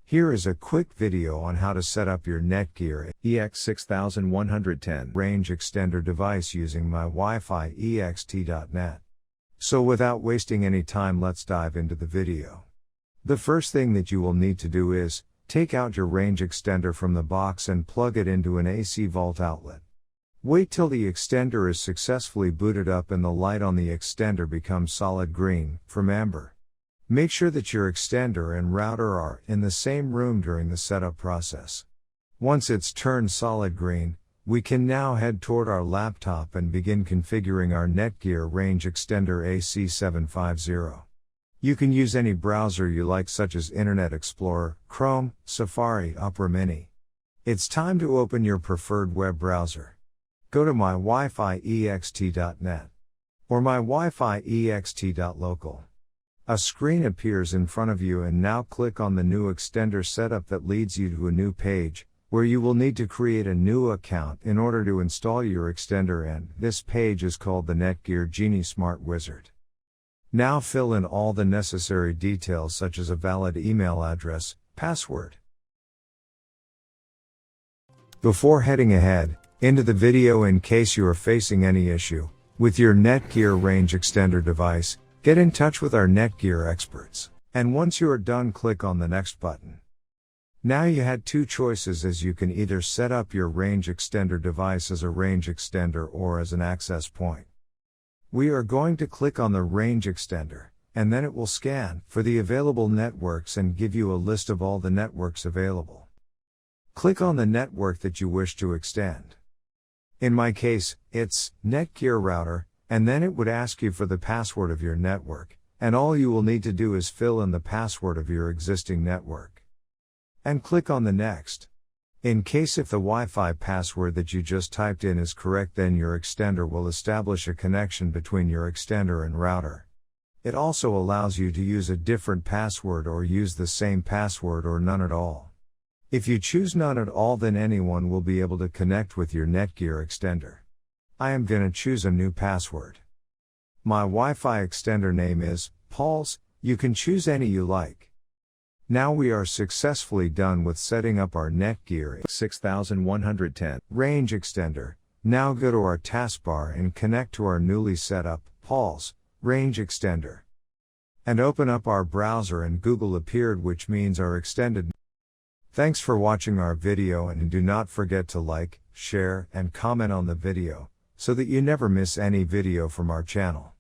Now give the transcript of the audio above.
Here is a quick video on how to set up your Netgear Ex6110 range extender device using my Wi-Fi ext.net. So without wasting any time, let's dive into the video. The first thing that you will need to do is, take out your range extender from the box and plug it into an AC vault outlet. Wait till the extender is successfully booted up and the light on the extender becomes solid green, from amber. Make sure that your extender and router are in the same room during the setup process. Once it's turned solid green, we can now head toward our laptop and begin configuring our Netgear Range Extender Ex6110. You can use any browser you like, such as Internet Explorer, Chrome, Safari, Opera Mini. It's time to open your preferred web browser. Go to my Wi-Fi ext.net or my Wi-Fi ext.local. A screen appears in front of you, and now click on the new extender setup that leads you to a new page, where you will need to create a new account in order to install your extender, and this page is called the Netgear Genie Smart Wizard. Now fill in all the necessary details, such as a valid email address, password. Before heading ahead into the video, in case you are facing any issue with your Netgear Range Extender device, get in touch with our Netgear experts. And once you are done, click on the next button. Now you had two choices, as you can either set up your range extender device as a range extender or as an access point. We are going to click on the range extender, and then it will scan for the available networks and give you a list of all the networks available. Click on the network that you wish to extend. In my case, it's Netgear router, and then it would ask you for the password of your network, and all you will need to do is fill in the password of your existing network. And click on the next. In case if the Wi-Fi password that you just typed in is correct, then your extender will establish a connection between your extender and router. It also allows you to use a different password or use the same password or none at all. If you choose none at all, then anyone will be able to connect with your Netgear extender. I am gonna choose a new password. My Wi-Fi extender name is Paul's. You can choose any you like. Now we are successfully done with setting up our Netgear Ex6110 range extender. Now go to our taskbar and connect to our newly set up Paul's range extender. And open up our browser, and Google appeared, which means our extended. Thanks for watching our video, and do not forget to like, share, and comment on the video, so that you never miss any video from our channel.